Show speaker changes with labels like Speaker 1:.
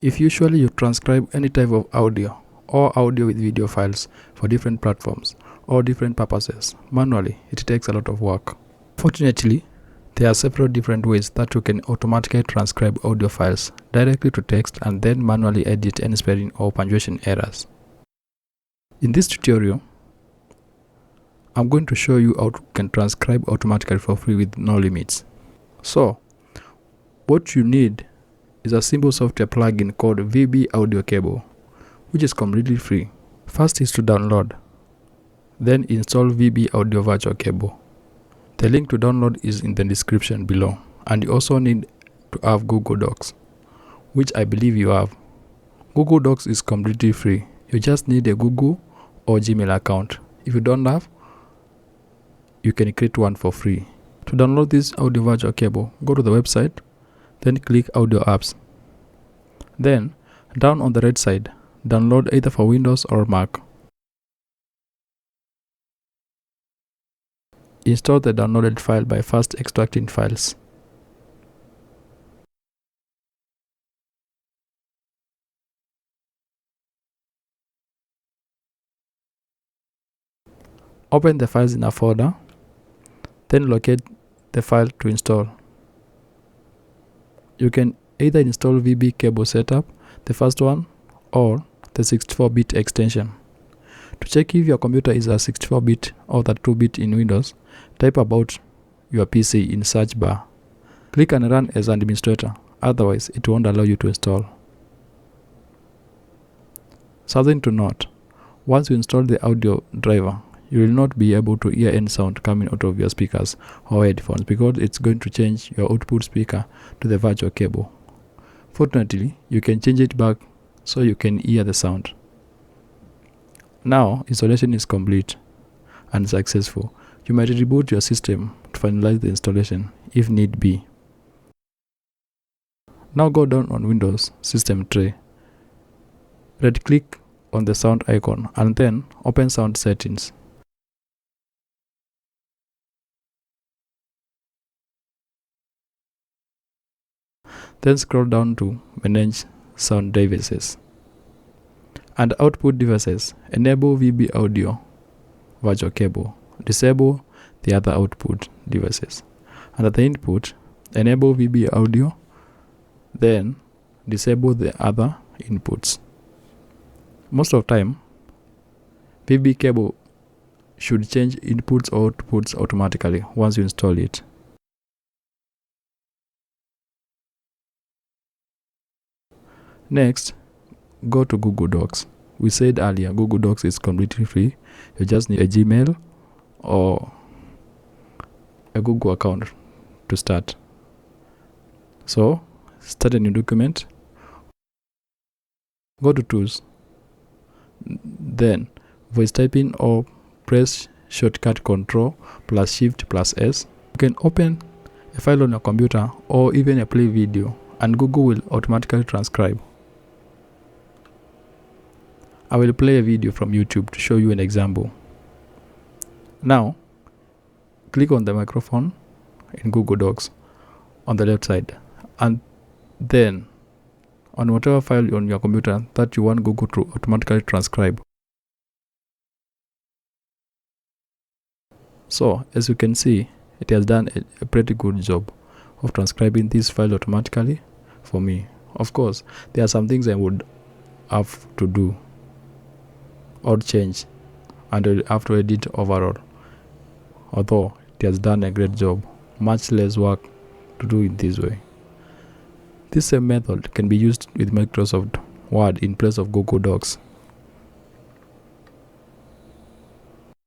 Speaker 1: If usually you transcribe any type of audio or audio with video files for different platforms or different purposes manually, it takes a lot of work. Fortunately, there are several different ways that you can automatically transcribe audio files directly to text and then manually edit any spelling or punctuation errors. In this tutorial, I'm going to show you how you can transcribe automatically for free with no limits. So, what you need is a simple software plugin called VB Audio Cable, which is completely free. First is to download, then install VB Audio Virtual Cable. The link to download is in the description below, and you also need to have Google Docs, which I believe you have. Google Docs is completely free. You just need a Google or Gmail account. If you don't have, you can create one for free. To download this audio virtual cable, go to the website, then click Audio Apps. Then, down on the right side, download either for Windows or Mac. Install the downloaded file by first extracting files. Open the files in a folder, then locate the file to install. You can either install VB Cable Setup, the first one, or the 64-bit extension. To check if your computer is a 64-bit or 32-bit in Windows, type about your PC in search bar. Click and run as an administrator, otherwise it won't allow you to install. Something to note, once you install the audio driver, you will not be able to hear any sound coming out of your speakers or headphones because it's going to change your output speaker to the virtual cable. Fortunately, you can change it back so you can hear the sound. Now, installation is complete and successful. You might reboot your system to finalize the installation if need be. Now go down on Windows System Tray. Right-click on the sound icon and then open Sound Settings. Then scroll down to Manage Sound Devices. And Output Devices, enable VB Audio Virtual Cable. Disable the other output devices. And at the input, enable VB Audio, then disable the other inputs. Most of the time, VB cable should change inputs or outputs automatically once you install it. Next, go to Google Docs. We said earlier, Google Docs is completely free. You just need a Gmail or a Google account to start. So, start a new document. Go to Tools. Then, voice typing or press shortcut Ctrl plus Shift plus S. You can open a file on your computer or even a play video, and Google will automatically transcribe. I will play a video from YouTube to show you an example. Now, click on the microphone in Google Docs on the left side, and then on whatever file on your computer that you want Google to automatically transcribe. So, as you can see, it has done a pretty good job of transcribing this file automatically for me. Of course, there are some things I would have to do or change, and I'll have to edit overall. Although it has done a great job, much less work to do it this way. This same method can be used with Microsoft Word in place of Google Docs.